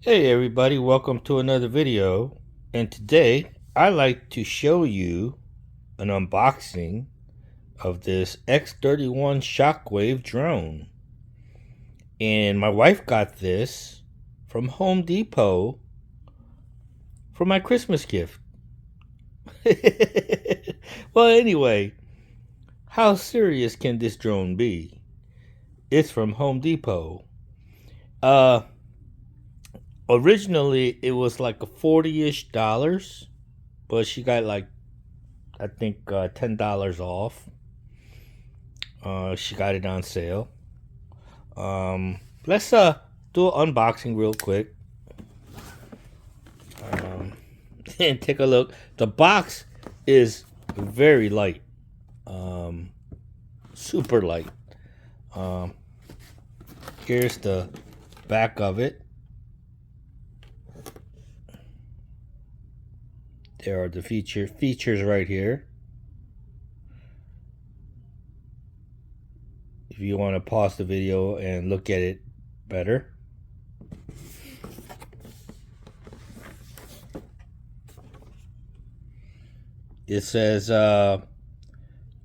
Hey everybody, welcome to another video. And today I like to show you an unboxing of this S-31 Shockwave drone. And my wife got this from Home Depot for my Christmas gift. Well, anyway, how serious can this drone be? It's from Home Depot. Originally it was like a 40-ish dollars, but she got like I think $10 off. She got it on sale. Let's do an unboxing real quick and take a look. The box is very light, super light. Here's the back of it. There are the features right here. If you want to pause the video and look at it better. It says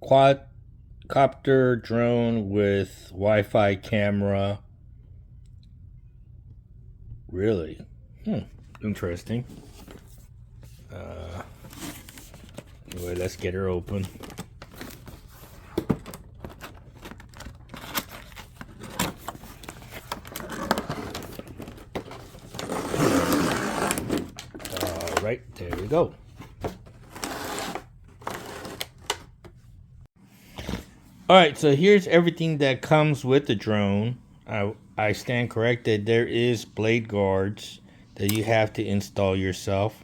quadcopter drone with Wi-Fi camera. Really? Interesting. Anyway, let's get her open. All right, there we go. All right, so here's everything that comes with the drone. I stand corrected. There is blade guards that you have to install yourself.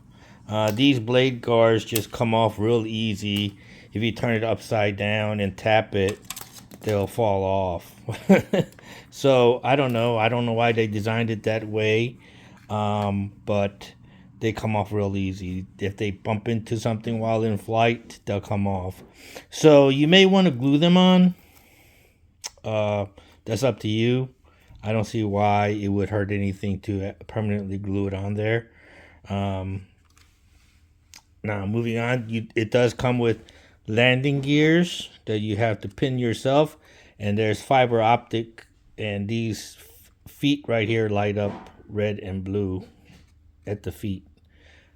These blade guards just come off real easy. If you turn it upside down and tap it, they'll fall off. So I don't know why they designed it that way, but they come off real easy. If they bump into something while in flight, they'll come off. So you may want to glue them on. That's up to you. I don't see why it would hurt anything to permanently glue it on there. Now moving on, it does come with landing gears that you have to pin yourself, and there's fiber optic, and these feet right here light up red and blue at the feet.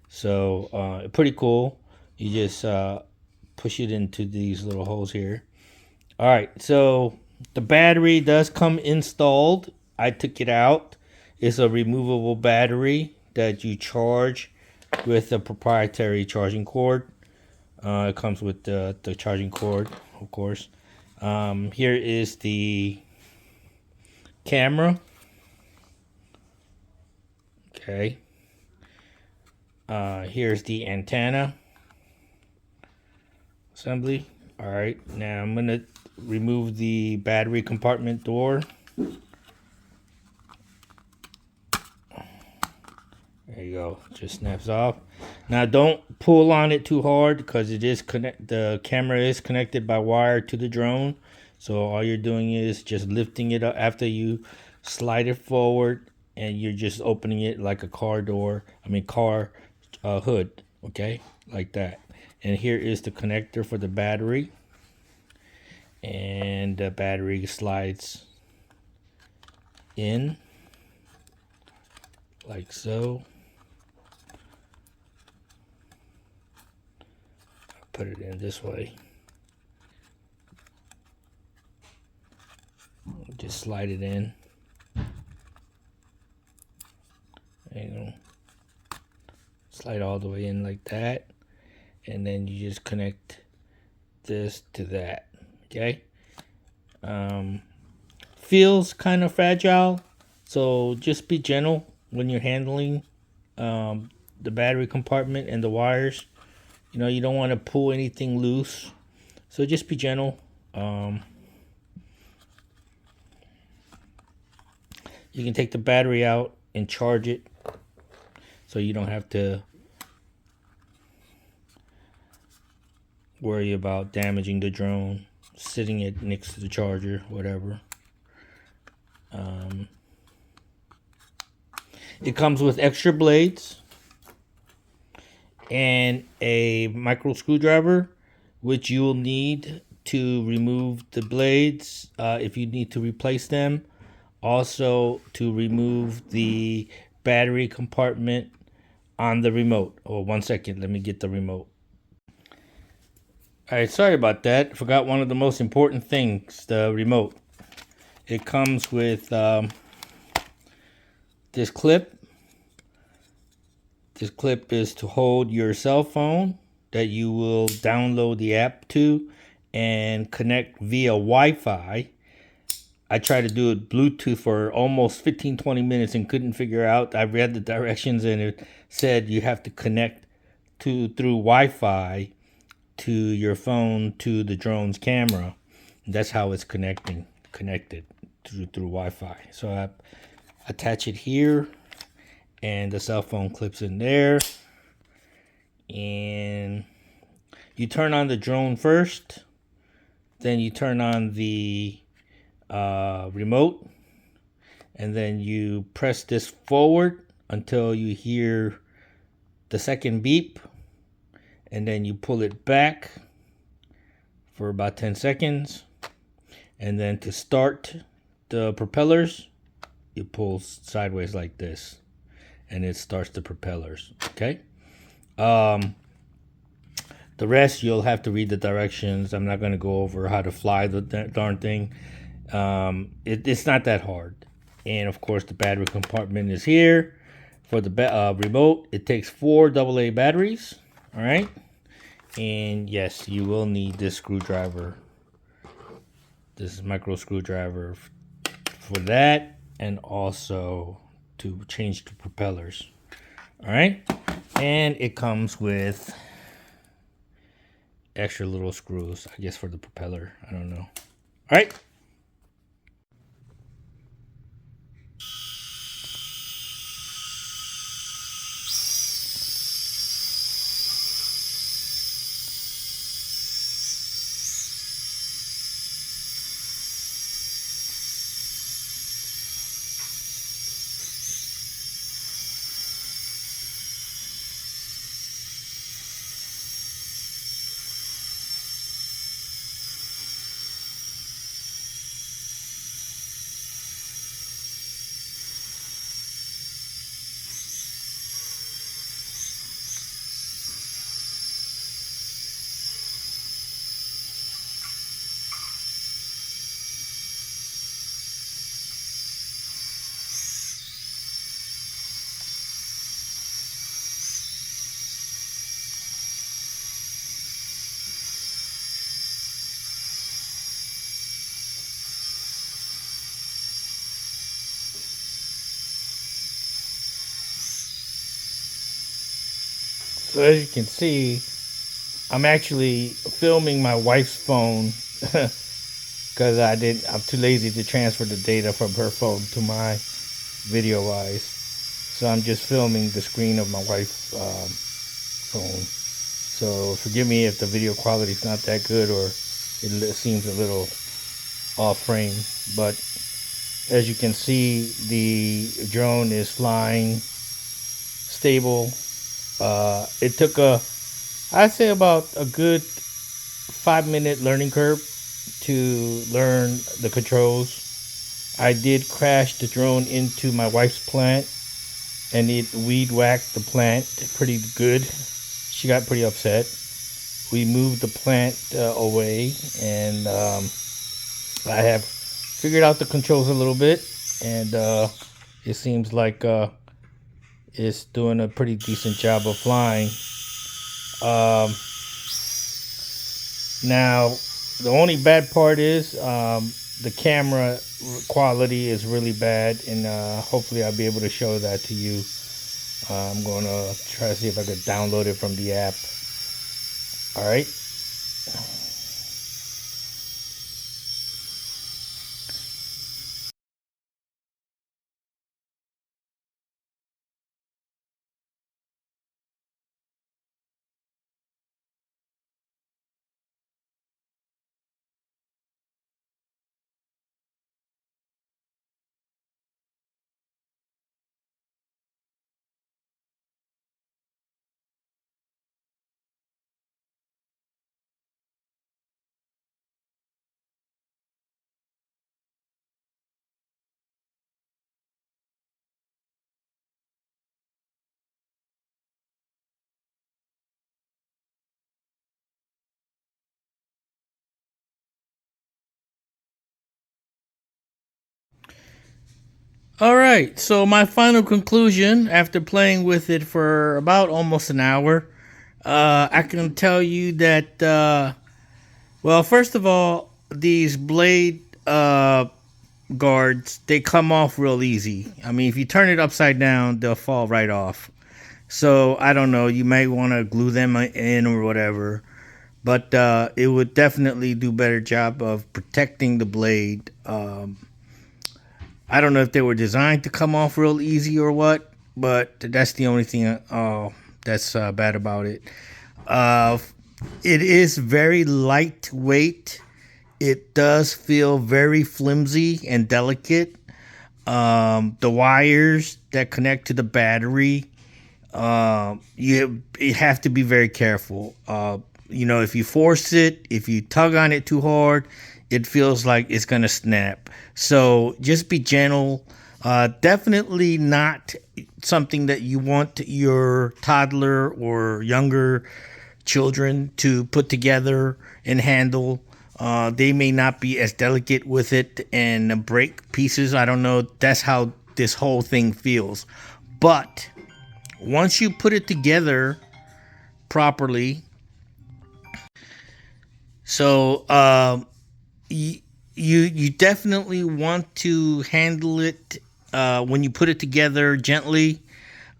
So pretty cool. You just push it into these little holes here. All right, so the battery does come installed. I took it out. It's a removable battery that you charge with a proprietary charging cord. It comes with the charging cord, of course. Here is the camera. Okay. Here's the antenna assembly. All right, now I'm gonna remove the battery compartment door. There you go, just snaps off. Now don't pull on it too hard because the camera is connected by wire to the drone. So all you're doing is just lifting it up after you slide it forward, and you're just opening it like a car hood, okay, like that. And here is the connector for the battery, and the battery slides in like so. Put it in this way. Just slide it in. There you go. Slide all the way in like that, and then you just connect this to that. Okay. Feels kind of fragile, so just be gentle when you're handling the battery compartment and the wires. You know, you don't want to pull anything loose, so just be gentle. You can take the battery out and charge it, so you don't have to worry about damaging the drone, sitting it next to the charger, whatever. It comes with extra blades and a micro screwdriver, which you will need to remove the blades if you need to replace them. Also, to remove the battery compartment on the remote. Oh, 1 second. Let me get the remote. All right, sorry about that. Forgot one of the most important things, the remote. It comes with this clip. This clip is to hold your cell phone that you will download the app to and connect via Wi-Fi. I tried to do it Bluetooth for almost 15-20 minutes and couldn't figure out. I read the directions and it said you have to connect through Wi-Fi to your phone to the drone's camera. That's how it's connected through Wi-Fi. So I attach it here, and the cell phone clips in there. And you turn on the drone first, then you turn on the remote, and then you press this forward until you hear the second beep, and then you pull it back for about 10 seconds. And then to start the propellers, you pull sideways like this, and it starts the propellers. Okay. The rest you'll have to read the directions. I'm not going to go over how to fly the darn thing. It's not that hard. And of course, the battery compartment is here for the remote. It takes 4 AA batteries. All right. And yes, you will need this screwdriver. This is micro screwdriver for that, and also to change the propellers. All right. And it comes with extra little screws, I guess, for the propeller. I don't know. All right. So as you can see, I'm actually filming my wife's phone because I'm too lazy to transfer the data from her phone to my video wise. So I'm just filming the screen of my wife's phone. So forgive me if the video quality is not that good or it seems a little off frame. But as you can see, the drone is flying stable. It took I'd say about a good 5-minute learning curve to learn the controls. I did crash the drone into my wife's plant, and it weed whacked the plant pretty good. She got pretty upset. We moved the plant away, and I have figured out the controls a little bit, and it seems like it's doing a pretty decent job of flying. Now, the only bad part is the camera quality is really bad, and hopefully I'll be able to show that to you. I'm going to try to see if I could download it from the app. All right. All right, so my final conclusion after playing with it for about almost an hour, I can tell you that, well, first of all, these blade guards, they come off real easy. I mean, if you turn it upside down, they'll fall right off. So I don't know, you might want to glue them in or whatever, but it would definitely do better job of protecting the blade. I don't know if they were designed to come off real easy or what, but that's the only thing that's bad about it. Uh, it is very lightweight. It does feel very flimsy and delicate. The wires that connect to the battery, you have to be very careful. If you force it, if you tug on it too hard, it feels like it's gonna snap. So just be gentle. Definitely not something that you want your toddler or younger children to put together and handle. They may not be as delicate with it and break pieces. I don't know. That's how this whole thing feels. But once you put it together properly, so you definitely want to handle it when you put it together gently.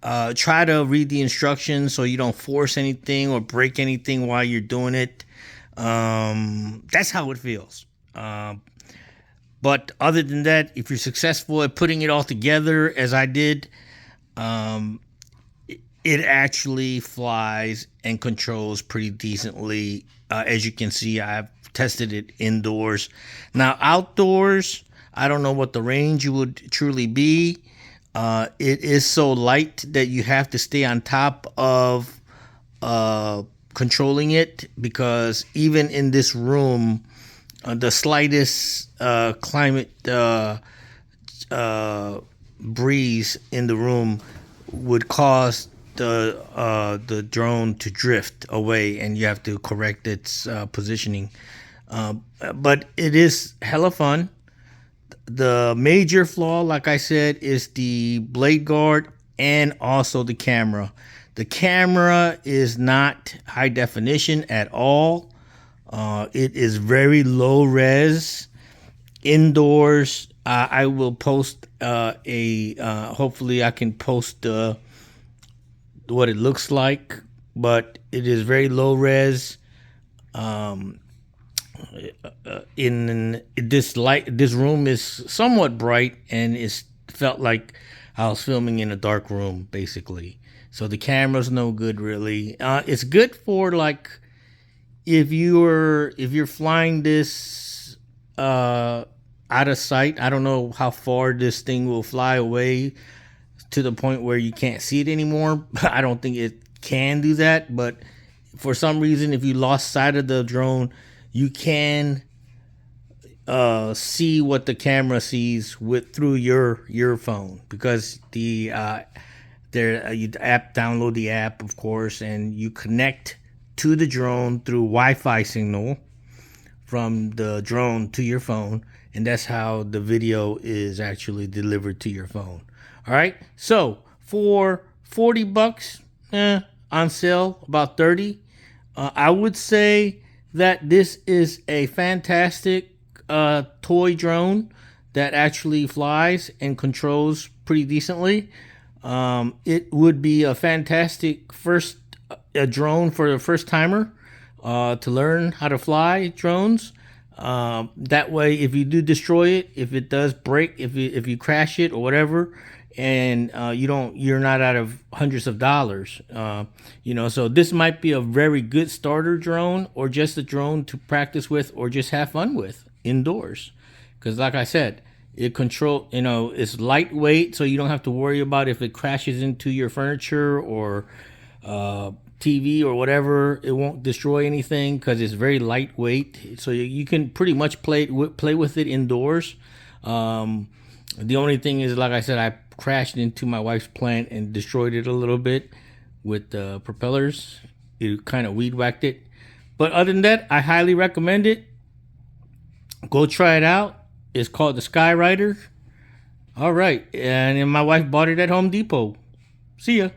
Try to read the instructions so you don't force anything or break anything while you're doing it. That's how it feels. But other than that, if you're successful at putting it all together, as I did, it actually flies and controls pretty decently. As you can see, I've tested it indoors. Now, outdoors, I don't know what the range would truly be. It is so light that you have to stay on top of controlling it, because even in this room, the slightest climate breeze in the room would cause the drone to drift away, and you have to correct its positioning. But it is hella fun. The major flaw, like I said, is the blade guard and also the camera. The camera is not high definition at all. It is very low res. Indoors, I will post hopefully I can post what it looks like, but it is very low res. In this room is somewhat bright, and it's felt like I was filming in a dark room basically. So the camera's no good really. It's good for like if you're flying this out of sight. I don't know how far this thing will fly away to the point where you can't see it anymore. I don't think it can do that, but for some reason, if you lost sight of the drone, you can see what the camera sees through your phone, because you download the app, of course, and you connect to the drone through Wi-Fi signal from the drone to your phone, and that's how the video is actually delivered to your phone. All right, so for $40 on sale, about 30, I would say that this is a fantastic toy drone that actually flies and controls pretty decently. It would be a fantastic a drone for a first timer to learn how to fly drones. That way, if you do destroy it, if it does break, if you crash it or whatever, and you're not out of hundreds of dollars. So this might be a very good starter drone, or just a drone to practice with or just have fun with indoors. Because like I said, it's lightweight, so you don't have to worry about if it crashes into your furniture or TV or whatever. It won't destroy anything because it's very lightweight, so you can pretty much play with it indoors. The only thing is, like I said, I crashed into my wife's plant and destroyed it a little bit with the propellers. It kind of weed whacked it. But other than that, I highly recommend it. Go try it out. It's called the Skyrider. All right, and then my wife bought it at Home Depot. See ya.